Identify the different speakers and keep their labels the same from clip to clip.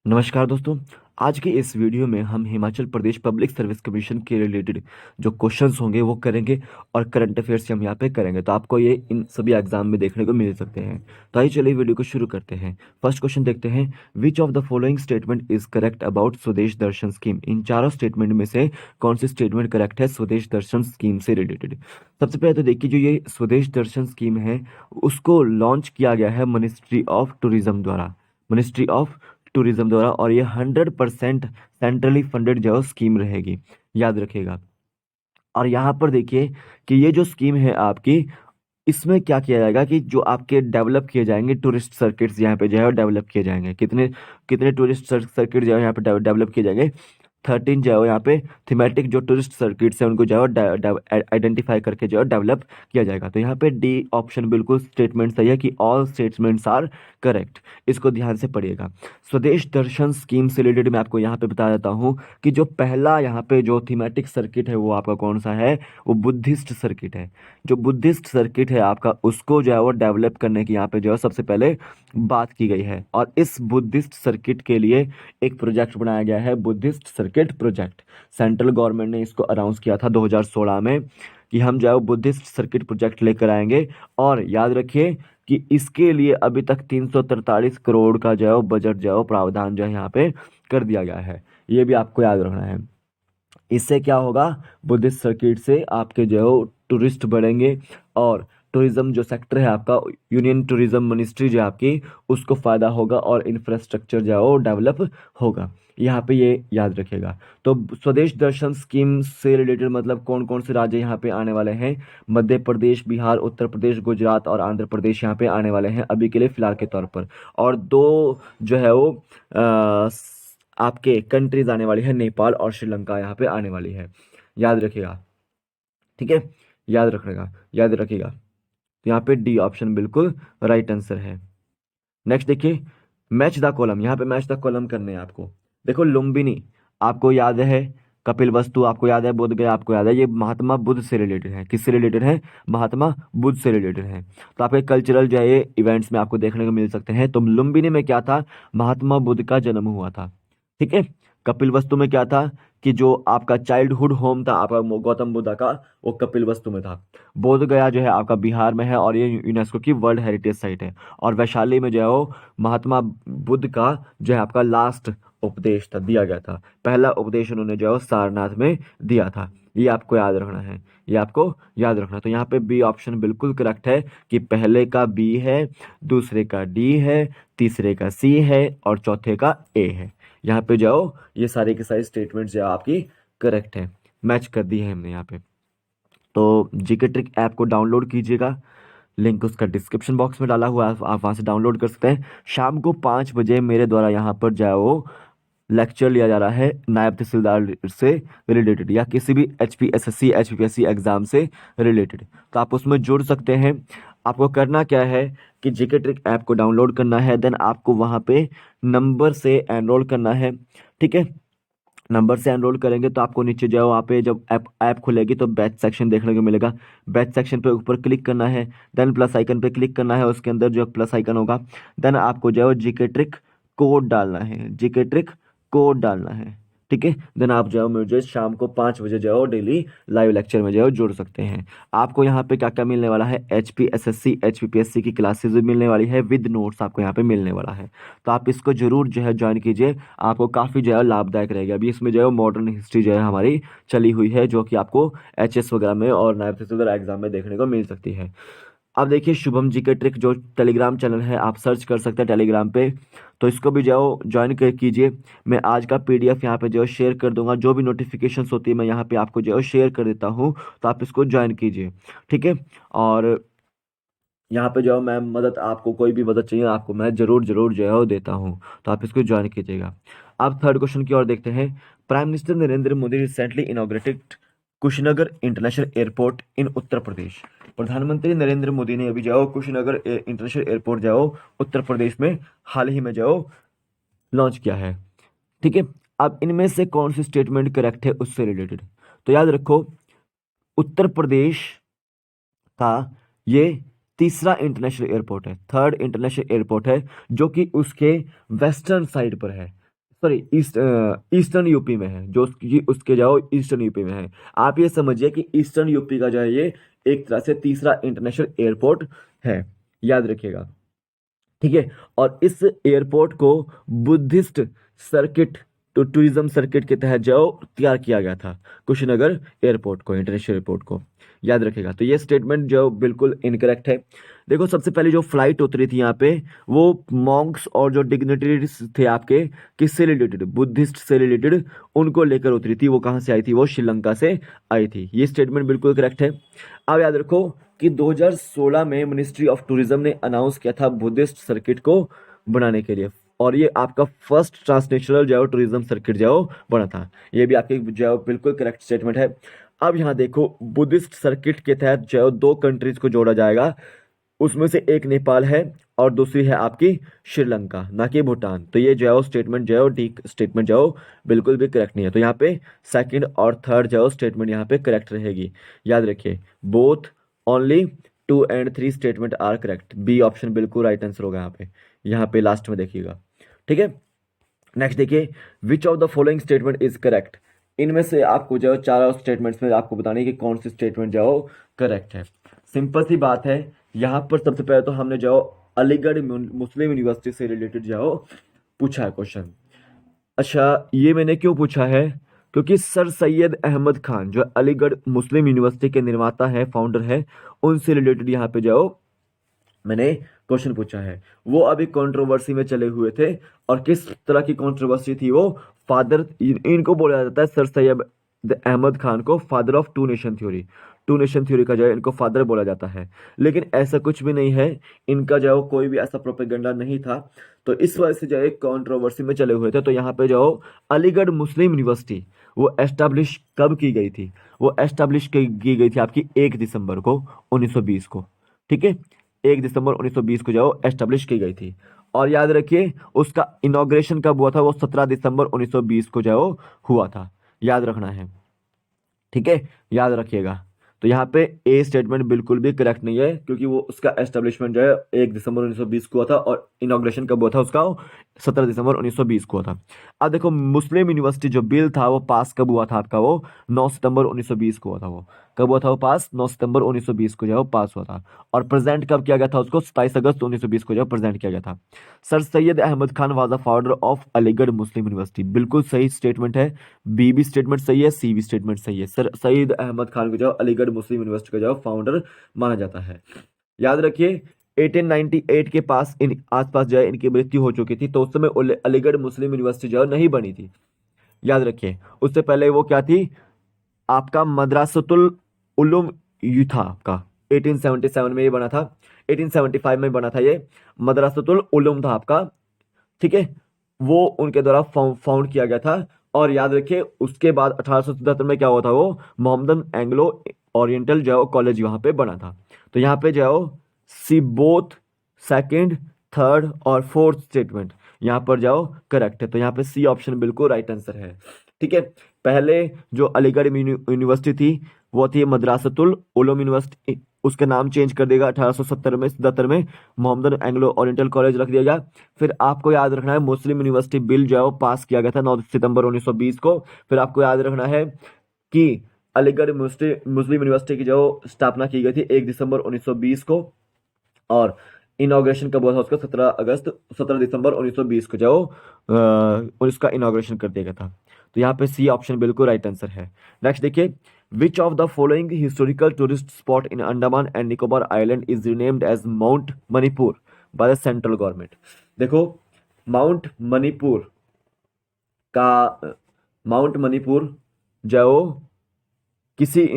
Speaker 1: नमस्कार दोस्तों। आज के इस वीडियो में हम Himachal Pradesh public service commission के रिलेटेड जो क्वेश्चंस होंगे वो करेंगे और करंट अफेयर्स हम यहाँ पे करेंगे, तो आपको ये इन सभी एग्जाम में देखने को मिल सकते हैं। तो आइए चलिए वीडियो को शुरू करते हैं। फर्स्ट क्वेश्चन देखते हैं, विच of the following statement is correct about स्वदेश दर्शन स्कीम। इन चारों स्टेटमेंट में से कौन सी स्टेटमेंट करेक्ट है स्वदेश दर्शन स्कीम से रिलेटेड। सबसे पहले तो देखिए, जो ये स्वदेश दर्शन स्कीम है उसको लॉन्च किया गया है मिनिस्ट्री ऑफ टूरिज्म द्वारा। मिनिस्ट्री ऑफ टूरिज्म द्वारा, और ये 100% सेंट्रली फंडेड जो स्कीम रहेगी, याद रखिएगा। और यहाँ पर देखिए कि ये जो स्कीम है आपकी, इसमें क्या किया जाएगा कि जो आपके डेवलप किए जाएंगे टूरिस्ट सर्किट्स यहाँ पे जो है डेवलप किए जाएंगे। कितने कितने टूरिस्ट सर्किट जो है यहाँ पे डेवलप किए जाएंगे? 13 जो है यहाँ पे थीमेटिक जो टूरिस्ट सर्किट्स है उनको जो है आइडेंटिफाई करके जो है डेवलप किया जाएगा। तो यहाँ पे डी ऑप्शन बिल्कुल स्टेटमेंट सही है कि ऑल स्टेटमेंट्स आर करेक्ट। इसको ध्यान से पढ़िएगा। स्वदेश दर्शन स्कीम से रिलेटेड मैं आपको यहाँ पे बता देता हूँ कि जो पहला यहाँ पे जो थीमेटिक सर्किट है वो आपका कौन सा है? वो बुद्धिस्ट सर्किट है। जो बुद्धिस्ट सर्किट है आपका, उसको जो है वो डेवलप करने की यहाँ पे जो है सबसे पहले बात की गई है। और इस बुद्धिस्ट सर्किट के लिए एक प्रोजेक्ट बनाया गया है, Buddhist circuit project. Central government ने इसको अनाउंस किया था 2016 में कि हम जो है बुद्धिस्ट सर्किट प्रोजेक्ट लेकर आएंगे। और याद रखिए कि इसके लिए अभी तक 343 करोड़ का जो है बजट जो है प्रावधान जो है यहाँ पे कर दिया गया है। ये भी आपको याद रखना है। इससे क्या होगा? बुद्धिस्ट सर्किट से आपके जो है टूरिस्ट बढ़ेंगे, और टूरिज्म जो सेक्टर है आपका, यूनियन टूरिज्म मिनिस्ट्री जो है आपकी, उसको फायदा होगा और इंफ्रास्ट्रक्चर जो है वो डेवलप होगा। यहाँ पे ये याद रखिएगा। तो स्वदेश दर्शन स्कीम से रिलेटेड मतलब कौन कौन से राज्य यहाँ पे आने वाले हैं? मध्य प्रदेश, बिहार, उत्तर प्रदेश, गुजरात और आंध्र प्रदेश यहाँ पे आने वाले हैं अभी के लिए फिलहाल के तौर पर। और दो जो है वो आपके कंट्रीज आने वाली है, नेपाल और श्रीलंका यहाँ पे आने वाली है। याद रखिएगा, ठीक है? याद रखिएगा। तो यहाँ पे डी ऑप्शन बिल्कुल राइट आंसर है। नेक्स्ट देखिए, मैच द कॉलम। यहाँ पे मैच द कॉलम करने हैं आपको। देखो, लुम्बिनी आपको याद है, कपिल वस्तु आपको याद है, बोध गया आपको याद है। ये महात्मा बुद्ध से रिलेटेड है। किससे रिलेटेड है? महात्मा बुद्ध से रिलेटेड है। तो आपके कल्चरल जो है ये इवेंट्स में आपको देखने को मिल सकते हैं। तो लुम्बिनी में क्या था? महात्मा बुद्ध का जन्म हुआ था, ठीक है। कपिल वस्तु में क्या था कि जो आपका चाइल्डहुड होम था आपका गौतम बुद्ध का, वो कपिल वस्तु में था। बोध गया जो है आपका बिहार में है और ये यूनेस्को की वर्ल्ड हेरिटेज साइट है। और वैशाली में जो है वो महात्मा बुद्ध का जो है आपका लास्ट उपदेश था, दिया गया था। पहला उपदेश उन्होंने जो है वो सारनाथ में दिया था। ये आपको याद रखना है, ये आपको याद रखना है। तो यहाँ पे बी ऑप्शन बिल्कुल करेक्ट है कि पहले का बी है, दूसरे का डी है, तीसरे का सी है और चौथे का ए है। यहाँ पे जाओ, ये सारे के सारे स्टेटमेंट्स जो आपकी करेक्ट है, मैच कर दी है हमने यहाँ पे। तो जीके ट्रिक ऐप को डाउनलोड कीजिएगा, लिंक उसका डिस्क्रिप्शन बॉक्स में डाला हुआ है, आप वहाँ से डाउनलोड कर सकते हैं। शाम को 5 बजे मेरे द्वारा यहाँ पर जाओ लेक्चर लिया जा रहा है नायब तहसीलदार से रिलेटेड, या किसी भी HPSSC HPPSC एग्जाम से रिलेटेड। तो आप उसमें जुड़ सकते हैं। आपको करना क्या है कि जीके ट्रिक ऐप को डाउनलोड करना है, देन आपको वहाँ पे नंबर से एनरोल करना है, ठीक है। नंबर से एनरोल करेंगे तो आपको नीचे जाओ, वहाँ पे जब ऐप खुलेगी तो बैच सेक्शन देखने को मिलेगा। बैच सेक्शन पे ऊपर क्लिक करना है, देन प्लस आइकन पे क्लिक करना है, उसके अंदर जो प्लस आइकन होगा, देन आपको जो है जीके ट्रिक कोड डालना है, जीके ट्रिक कोड डालना है, ठीक है। देन आप जो है मुझे शाम को 5 बजे जो डेली लाइव लेक्चर में जो जुड़ सकते हैं। आपको यहाँ पे क्या क्या मिलने वाला है? HPSSC HPPSC की क्लासेस भी मिलने वाली है, विद नोट्स आपको यहाँ पे मिलने वाला है। तो आप इसको जरूर जो है ज्वाइन कीजिए, आपको काफ़ी जो है लाभदायक रहेगा। अभी इसमें जो है मॉडर्न हिस्ट्री जो है हमारी चली हुई है, जो कि आपको HS वगैरह में और नायब तहसीलदार एग्जाम में देखने को मिल सकती है। अब देखिए, शुभम जी के ट्रिक जो टेलीग्राम चैनल है, आप सर्च कर सकते हैं टेलीग्राम पे, तो इसको भी जाओ ज्वाइन कर कीजिए। मैं आज का PDF यहाँ पे जो है शेयर कर दूंगा, जो भी नोटिफिकेशंस होती है मैं यहाँ पे आपको जो है शेयर कर देता हूँ, तो आप इसको ज्वाइन कीजिए, ठीक है। और यहाँ पे जो है मैं मदद, आपको कोई भी मदद चाहिए आपको मैं जरूर जरूर जो है वो देता हूँ, तो आप इसको ज्वाइन कीजिएगा। अब थर्ड क्वेश्चन की ओर देखते हैं। Prime minister Narendra Modi recently inaugurated Kushinagar international airport in Uttar Pradesh. प्रधानमंत्री नरेंद्र मोदी ने अभी जाओ कुशीनगर इंटरनेशनल एयरपोर्ट जाओ उत्तर प्रदेश में हाल ही में जाओ लॉन्च किया है, ठीक है। अब इनमें से कौन सी स्टेटमेंट करेक्ट है उससे रिलेटेड? तो याद रखो, उत्तर प्रदेश का ये तीसरा इंटरनेशनल एयरपोर्ट है, थर्ड इंटरनेशनल एयरपोर्ट है, जो कि उसके वेस्टर्न साइड पर है। सॉरी ईस्टर्न यूपी में है, जो उसके जाओ ईस्टर्न यूपी में है। आप ये समझिए कि ईस्टर्न यूपी का जो है ये एक तरह से तीसरा इंटरनेशनल एयरपोर्ट है, याद रखिएगा। ठीक है। और इस एयरपोर्ट को बुद्धिस्ट सर्किट टूरिज्म सर्किट के तहत जो तैयार किया गया था, कुशीनगर एयरपोर्ट को, इंटरनेशनल एयरपोर्ट को, याद रखेगा। तो ये स्टेटमेंट जो बिल्कुल इनकरेक्ट है। देखो सबसे पहले जो फ्लाइट उतरी थी यहाँ पे, वो मॉन्क्स और जो डिग्निटरीज थे आपके, किससे रिलेटेड, बुद्धिस्ट से रिलेटेड, उनको लेकर उतरी थी। वो कहाँ से आई थी, वो श्रीलंका से आई थी। ये स्टेटमेंट बिल्कुल करेक्ट है। अब याद रखो कि 2016 में मिनिस्ट्री ऑफ टूरिज्म ने अनाउंस किया था बुद्धिस्ट सर्किट को बनाने के लिए, और ये आपका फर्स्ट ट्रांसनेशनल जो टूरिज्म सर्किट जो बना था। ये भी आपके जो बिल्कुल करेक्ट स्टेटमेंट है। अब यहाँ देखो, बुद्धिस्ट सर्किट के तहत जो 2 कंट्रीज को जोड़ा जाएगा, उसमें से एक नेपाल है और दूसरी है आपकी श्रीलंका, ना कि भूटान। तो ये जो स्टेटमेंट जो ठीक स्टेटमेंट जो बिल्कुल भी करेक्ट नहीं है। तो यहाँ पे सेकंड और थर्ड जो स्टेटमेंट यहाँ पे करेक्ट रहेगी, याद रखिए। Both only 2 and 3 statement are correct. B option बिल्कुल राइट आंसर होगा यहाँ पे लास्ट में देखिएगा। ठीक है। नेक्स्ट देखिए, which of the following statement is correct. इनमें से आपको जो चारों स्टेटमेंट्स में आपको बताने की कौन सी स्टेटमेंट जो करेक्ट है। सिंपल सी बात है, यहाँ पर सबसे पहले तो हमने जो अलीगढ़ मुस्लिम यूनिवर्सिटी से रिलेटेड जो पूछा है क्वेश्चन। अच्छा, ये मैंने क्यों पूछा है, क्योंकि सर सैयद अहमद खान जो अलीगढ़ मुस्लिम यूनिवर्सिटी के निर्माता है, फाउंडर है, उनसे रिलेटेड यहाँ पे जो मैंने क्वेश्चन पूछा है। वो अभी कंट्रोवर्सी में चले हुए थे, और किस तरह की कंट्रोवर्सी थी वो, फादर, इनको बोला जाता है सर सैयद अहमद खान को father of two nation theory. Two nation theory का जो है इनको फादर बोला जाता है, लेकिन ऐसा कुछ भी नहीं है। इनका जो कोई भी ऐसा प्रोपेगेंडा नहीं था। तो इस वजह से जो एक कंट्रोवर्सी में चले हुए थे। तो यहाँ पे जो अलीगढ़ मुस्लिम यूनिवर्सिटी वो एस्टैब्लिश कब की गई थी, वो एस्टैब्लिश की गई थी आपकी 1 दिसंबर को 1920 को। ठीक है, 1 दिसंबर 1920 को जो एस्टेब्लिश की गई थी। और याद रखिए उसका इनॉग्रेशन कब हुआ था, वो 17 दिसंबर 1920 को जो हुआ था, याद रखना है। ठीक है, याद रखिएगा। तो यहाँ पे ए स्टेटमेंट बिल्कुल भी करेक्ट नहीं है, क्योंकि वो उसका एस्टेब्लिशमेंट जो है 1 दिसंबर 1920 को हुआ था, और इनॉग्रेशन कब हुआ था उसका, 17 दिसंबर 1920 को हुआ था। अब देखो, मुस्लिम यूनिवर्सिटी जो बिल था वो पास कब हुआ था आपका, वो 9 सितंबर 1920 को हुआ था। वो कब हुआ था, वो पास 9 सितंबर 1920 को जो पास हुआ था। और प्रेजेंट कब किया गया था उसको, 27 अगस्त 1920 को जो प्रेजेंट किया गया था। Sir Syed Ahmad Khan was the founder of Aligarh Muslim University, बिल्कुल सही स्टेटमेंट है। बी भी स्टेटमेंट सही है, सी भी स्टेटमेंट सही है। सर सईद अहमद खान को जो अलीगढ़ मुस्लिम यूनिवर्सिटी का जो फाउंडर माना जाता है। याद रखिए 1898 के पास इन आसपास जो है इनकी मृत्यु हो चुकी थी, तो उस समय अलीगढ़ मुस्लिम यूनिवर्सिटी जो नहीं बनी थी, याद रखिए। उससे पहले वो क्या थी, आपका मदरसतुल उलूम यू था आपका। 1877 में ये बना था, 1875 में बना था ये मदरसतुल उलूम था आपका। ठीक है, वो उनके द्वारा फाउंड किया गया था। और याद रखिए उसके बाद 1877 में क्या हुआ था, वो मोहम्मदन एंग्लो ओरिएंटल जो कॉलेज वहां पे बना था। तो यहाँ पे जो सी बोथ सेकंड, थर्ड और फोर्थ स्टेटमेंट यहाँ पर जाओ करेक्ट है। तो यहाँ पे सी ऑप्शन बिल्कुल राइट आंसर है। ठीक है, पहले जो अलीगढ़ यूनिवर्सिटी थी वो थी मदरसतुल उलूम यूनिवर्सिटी, उसका नाम चेंज कर देगा 1870 में, 77 में मोहम्मदन एंग्लो ओरिएंटल कॉलेज रख दिया गया। फिर आपको याद रखना है मुस्लिम यूनिवर्सिटी बिल जो है वो पास किया गया था 9 सितंबर 1920 को। फिर आपको याद रखना है कि अलीगढ़ मुस्लिम यूनिवर्सिटी की जो स्थापना की गई थी 1 दिसंबर 1920 को, और इनॉग्रेशन कब हुआ था उसका, 17 दिसंबर 1920 को जो उसका इनॉग्रेशन कर दिया गया था। तो यहाँ पे सी ऑप्शन बिल्कुल राइट आंसर है। नेक्स्ट देखिए, which of the following historical tourist spot in Andaman and Nicobar island is renamed as Mount Manipur by the central government. देखो माउंट मणिपुर माउंट मणिपुर जो किसी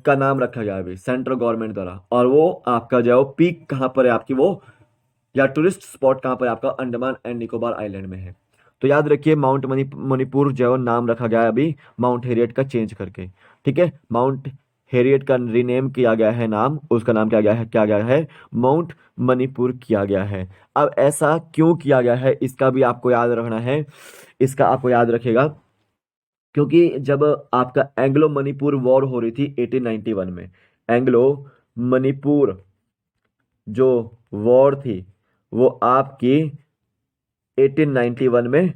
Speaker 1: का नाम रखा गया अभी सेंट्रल गवर्नमेंट द्वारा, और वो आपका जो पीक कहाँ पर है आपकी, वो या टूरिस्ट स्पॉट कहाँ पर है आपका, अंडमान एंड निकोबार आइलैंड में है। तो याद रखिए माउंट मणिपुर जो नाम रखा गया है अभी माउंट हेरियट का चेंज करके। ठीक है, माउंट हेरियट का रीनेम किया गया है, नाम उसका नाम क्या गया है माउंट मणिपुर किया गया है। अब ऐसा क्यों किया गया है इसका भी आपको याद रखना है, इसका आपको याद रखेगा, क्योंकि जब आपका एंग्लो मणिपुर वॉर हो रही थी 1891 में, एंग्लो मणिपुर जो वॉर थी वो आपकी 1891 में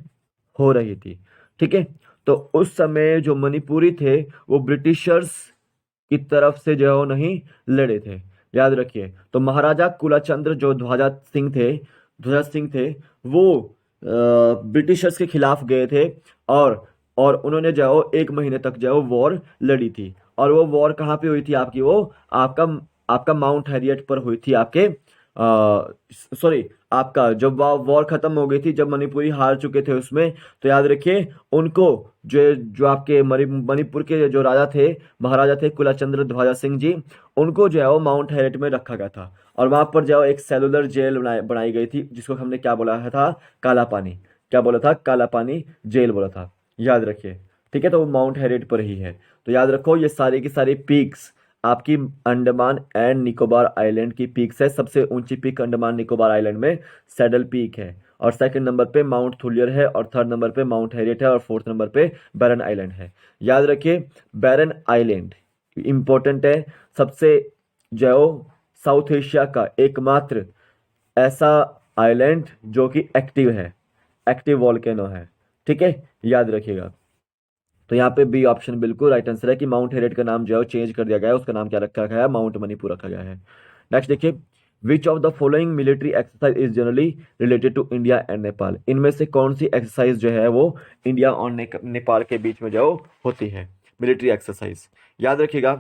Speaker 1: हो रही थी। ठीक है, तो उस समय जो मणिपुरी थे वो ब्रिटिशर्स की तरफ से जो है वो नहीं लड़े थे, याद रखिए। तो महाराजा कुलाचंद्र जो ध्वजा सिंह थे वो ब्रिटिशर्स के खिलाफ गए थे, और उन्होंने जो है वो 1 महीने तक जो है वो वॉर लड़ी थी। और वो वॉर कहाँ पे हुई थी आपकी, वो आपका आपका माउंट हैरियट पर हुई थी, आपके सॉरी, आपका जब वॉर खत्म हो गई थी, जब मणिपुरी हार चुके थे उसमें, तो याद रखिए उनको, जो जो आपके मणिपुर के जो राजा थे, महाराजा थे कुलाचंद्र ध्वजा सिंह जी, उनको जो है वो माउंट हैरियट में रखा गया था। और वहां पर जो है एक सेलुलर जेल बनाई गई थी, जिसको हमने क्या बोला था, काला पानी। क्या बोला था, काला पानी जेल बोला था, याद रखिए। ठीक है, तो वो माउंट हैरियट पर ही है। तो याद रखो ये सारी की सारी पीक्स आपकी अंडमान एंड निकोबार आइलैंड की पीक्स है। सबसे ऊंची पीक अंडमान निकोबार आइलैंड में सैडल पीक है, और सेकंड नंबर पे माउंट थुलियर है, और थर्ड नंबर पे माउंट हैरियट है, और फोर्थ नंबर पे बैरन आइलैंड है। याद रखिए बैरन आइलैंड इंपॉर्टेंट है, सबसे जो है वो साउथ एशिया का एकमात्र ऐसा आइलैंड जो कि एक्टिव है, एक्टिव वॉल्केनो है। ठीक है, याद रखिएगा। तो यहाँ पे बी ऑप्शन बिल्कुल राइट आंसर है कि माउंट हेरियट का नाम जो है चेंज कर दिया गया है, उसका नाम क्या रखा गया है, माउंट मणिपुर रखा गया है। नेक्स्ट देखिए, which of the following military exercise is generally related to India and Nepal. इनमें से कौन सी एक्सरसाइज जो है वो इंडिया और नेपाल के बीच में जो होती है, मिलिट्री एक्सरसाइज। याद रखिएगा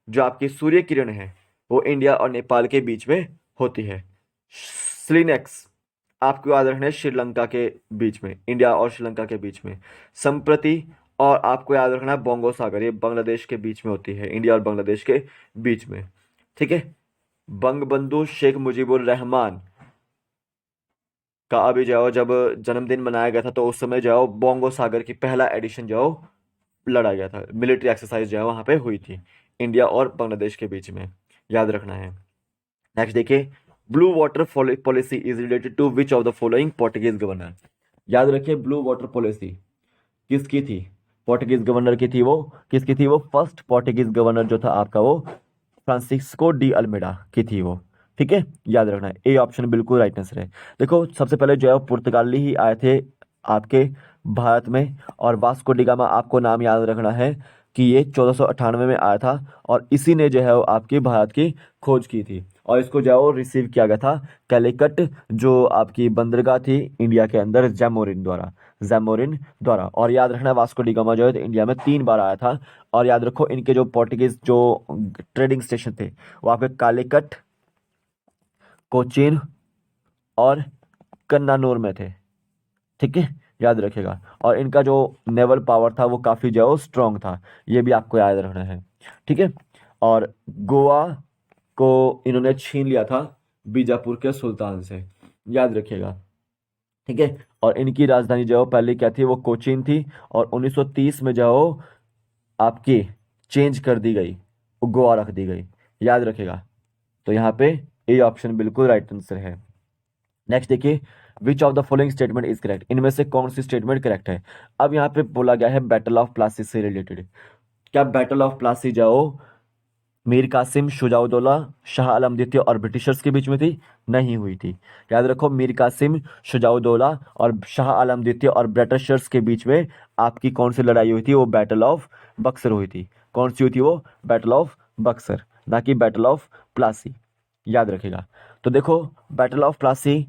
Speaker 1: जो आपकी सूर्य किरण है वो इंडिया और नेपाल के बीच में होती है। स्लिनेक्स आपको याद रखना है श्रीलंका के बीच में, इंडिया और श्रीलंका के बीच में। संप्रति और आपको याद रखना है बोंगो सागर, ये बांग्लादेश के बीच में होती है, इंडिया और बांग्लादेश के बीच में। ठीक है, बंगबंधु शेख मुजीबुर रहमान का अभी जाओ जब जन्मदिन मनाया गया था, तो उस समय जाओ बोंगो सागर की पहला एडिशन जाओ लड़ा गया था, मिलिट्री एक्सरसाइज जो है वहां पे हुई थी इंडिया और बांग्लादेश के बीच में, याद रखना है। नेक्स्ट देखिए, blue water policy is related to which of the following Portuguese governor. याद रखिए ब्लू वाटर पॉलिसी किसकी थी, पोर्टुगीज गवर्नर की थी वो, किसकी थी वो, फर्स्ट पोर्टुगीज गवर्नर जो था आपका वो फ्रांसिस्को डी अल्मेडा की थी वो। ठीक है, याद रखना है, ए ऑप्शन बिल्कुल राइट आंसर है। देखो सबसे पहले जो है पुर्तगाली ही आए थे आपके भारत में, और वास्को डी गामा आपको नाम याद रखना है कि ये 1498 में आया था, और इसी ने जो है वो आपकी भारत की खोज की थी, और इसको जो है वो रिसीव किया गया था कैलिकट जो आपकी बंदरगाह थी इंडिया के अंदर, जैमोरिन द्वारा। और याद रखना वास्को डी गामा जो है इंडिया में 3 बार आया था। और याद रखो इनके जो पोर्टुगीज जो ट्रेडिंग स्टेशन थे वो आपके कालीकट, कोचीन और कन्नानूर में थे। ठीक है, याद रखिएगा। और इनका जो नेवल पावर था वो काफी जो स्ट्रांग था, ये भी आपको याद रखना है। ठीक है, और गोवा को इन्होंने छीन लिया था बीजापुर के सुल्तान से, याद रखिएगा। ठीक है, और इनकी राजधानी जो पहले क्या थी, वो कोचीन थी, और 1930 में जो आपकी चेंज कर दी गई, वो गोवा रख दी गई, याद रखेगा। तो यहाँ पे ए ऑप्शन बिल्कुल राइट आंसर है। नेक्स्ट देखिए, which of the following statement is correct. इनमें से कौन सी स्टेटमेंट करेक्ट है। अब यहाँ पे बोला गया है बैटल ऑफ प्लासी से रिलेटेड। क्या बैटल ऑफ प्लासी जाओ मीर कासिम, शुजाउद्दौला, शाह आलम द्वितीय और ब्रिटिशर्स के बीच में थी, नहीं हुई थी। याद रखो मीर कासिम, शुजाउद्दौला और शाह आलम द्वितीय और ब्रिटिशर्स के बीच में आपकी कौन सी लड़ाई हुई थी, वो बैटल ऑफ बक्सर हुई थी। कौन सी हुई थी वो, बैटल ऑफ बक्सर, ना कि बैटल ऑफ प्लासी, याद रखेगा। तो देखो बैटल ऑफ प्लासी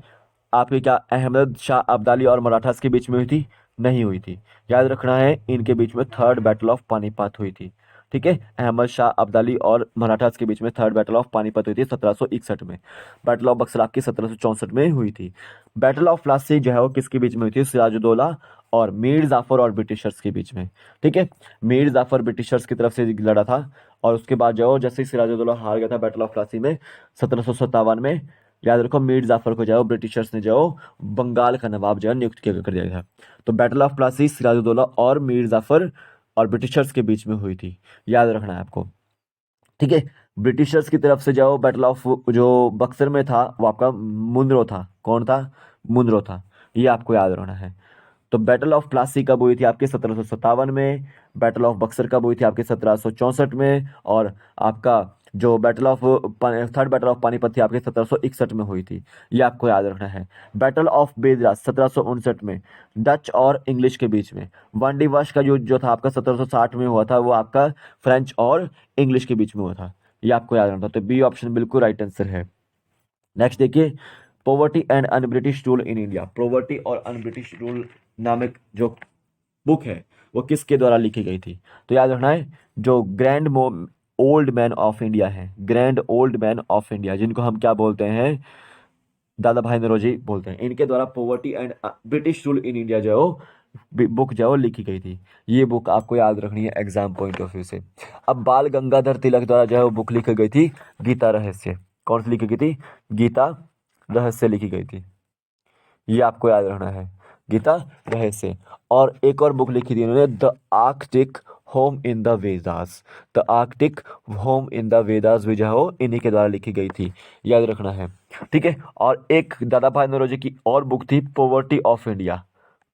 Speaker 1: आपकी क्या अहमद शाह अब्दाली और मराठास के बीच में हुई थी, नहीं हुई थी। याद रखना है इनके बीच में थर्ड बैटल ऑफ पानीपत हुई थी। ठीक है, अहमद शाह अब्दाली और मराठास के बीच में थर्ड बैटल ऑफ पानीपत हुई थी 1761 में। बैटल ऑफ बक्सर आपकी 1764 में हुई थी। बैटल ऑफ प्लासी जो है वो किसके बीच में हुई थी, सिराजुद्दौला और मीर जाफर और ब्रिटिशर्स के बीच में। ठीक है, मीर जाफर ब्रिटिशर्स की तरफ से लड़ा था, और उसके बाद जो जैसे ही सिराजुद्दौला हार गया था बैटल ऑफ प्लासी में 1757 में, याद रखो मीर जाफर को ब्रिटिशर्स ने बंगाल का नवाब नियुक्त किया कर दिया था। तो बैटल ऑफ प्लासी सिराजुद्दौला और मीर जाफर और ब्रिटिशर्स के बीच में हुई थी, याद रखना है आपको। ठीक है, ब्रिटिशर्स की तरफ से बैटल ऑफ जो बक्सर में था वो आपका मुनरो था। कौन था, मुनरो था, ये आपको याद रखना है। तो बैटल ऑफ प्लासी कब हुई थी आपके 1757 में, बैटल ऑफ बक्सर कब हुई थी आपके 1764 में, और आपका जो थर्ड बैटल ऑफ पानीपत थी आपके 1761 में हुई थी, ये आपको याद रखना है। बैटल ऑफ बेदरा 1759 में डच और इंग्लिश के बीच में। वन डिवश का युद्ध जो था आपका 1760 में हुआ था, वो आपका फ्रेंच और इंग्लिश के बीच में हुआ था, ये आपको याद रखना था। तो बी ऑप्शन बिल्कुल राइट आंसर है। नेक्स्ट देखिए, poverty and un British rule in India. Poverty और अन ब्रिटिश रूल नामक जो बुक है वो किसके द्वारा लिखी गई थी? तो याद रखना है, जो grand old man of India है, grand old man of India, जिनको हम क्या बोलते हैं, दादा भाई नौरोजी बोलते हैं, इनके द्वारा poverty and British rule in India जो है वो बुक जो है वो लिखी गई थी। ये बुक आपको याद रखनी है एग्जाम पॉइंट ऑफ व्यू से। अब बाल गंगाधर तिलक द्वारा जो है वो बुक लिखी गई थी गीता रहस्य। कौन सी लिखी गई थी? गीता रहस्य लिखी गई थी, ये आपको याद रखना है, गीता रहस्य। और एक और बुक लिखी थी इन्होंने, the Arctic home in the Vedas. The Arctic home in the Vedas भी जो है वो इन्हीं के द्वारा लिखी गई थी, याद रखना है। ठीक है, और एक दादा भाई नौरोजी की और बुक थी, poverty of India.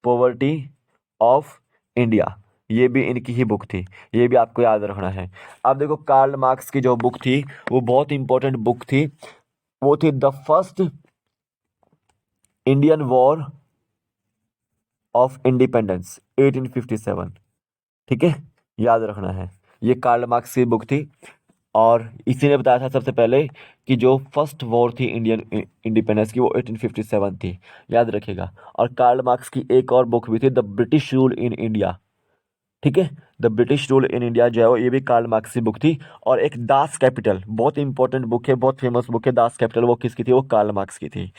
Speaker 1: Poverty of India, ये भी इनकी ही बुक थी, ये भी आपको याद रखना है। अब देखो, कार्ल मार्क्स की जो बुक थी वो बहुत इंपॉर्टेंट बुक थी, वो थी the first Indian war of independence 1857। ठीक है, याद रखना है, ये कार्ल मार्क्स की बुक थी। और इसी ने बताया था सबसे पहले कि जो फर्स्ट वॉर थी इंडियन इंडिपेंडेंस की वो 1857 थी, याद रखिएगा। और कार्ल मार्क्स की एक और बुक भी थी, the British rule in India. ठीक है, the British rule in India जो है ये भी कार्ल मार्क्स की बुक थी। और एक दास कैपिटल, बहुत इंपॉर्टेंट बुक है, बहुत फेमस बुक है दास कैपिटल, वो किसकी थी? वो कार्ल मार्क्स की थी।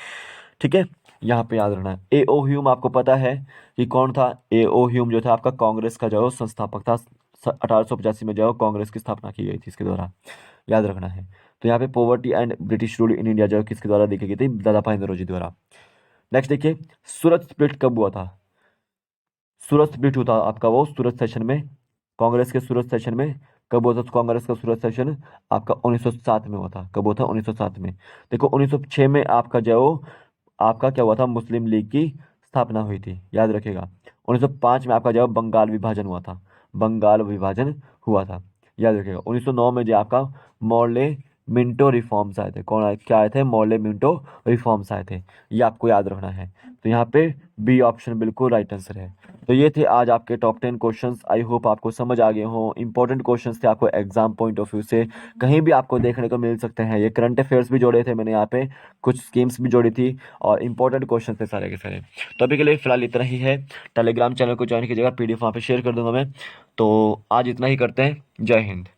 Speaker 1: ठीक है, यहाँ पे याद रखना है। ए ओ ह्यूम आपको पता है कि कौन था? ए ओ ह्यूम जो था आपका कांग्रेस का जो है वो संस्थापक था। 1885 में जो है वो कांग्रेस की स्थापना की गई थी इसके द्वारा, याद रखना है। तो यहाँ पे poverty and British rule in India जो है किसके द्वारा लिखी गई थी? दादा भाई नौरोजी द्वारा। नेक्स्ट देखिए, सूरत स्प्लिट कब हुआ था? सूरत स्प्लिट हुआ था आपका वो सूरत सेशन में, कांग्रेस के सूरत सेशन में। कब हुआ था कांग्रेस का सूरत सेशन? आपका 1907 में हुआ था। कब हुआ था? 1907 में। देखो 1906 में आपका जो है वो आपका क्या हुआ था? मुस्लिम लीग की स्थापना हुई थी, याद रखिएगा। 1905 में आपका जो है बंगाल विभाजन हुआ था, बंगाल विभाजन हुआ था, याद रखिएगा। 1909 में जो आपका मॉर्ले मिंटो रिफॉर्म्स आए थे। कौन आए, क्या आए थे? मॉर्ले मिंटो रिफॉर्म्स आए थे, ये आपको याद रखना है। तो यहाँ पे बी ऑप्शन बिल्कुल राइट आंसर है। तो ये थे आज आपके टॉप 10 क्वेश्चंस। आई होप आपको समझ आ गए हों, इंपॉर्टेंट क्वेश्चंस थे आपको एग्जाम पॉइंट ऑफ व्यू से, कहीं भी आपको देखने को मिल सकते हैं। ये करंट अफेयर्स भी जोड़े थे मैंने यहाँ पे, कुछ स्कीम्स भी जोड़ी थी, और इंपॉर्टेंट क्वेश्चन थे सारे के सारे। तो अभी के लिए फिलहाल इतना ही है। टेलीग्राम चैनल को ज्वाइन कीजिएगा, PDF वहाँ पे शेयर कर दूंगा मैं। तो आज इतना ही करते हैं। जय हिंद।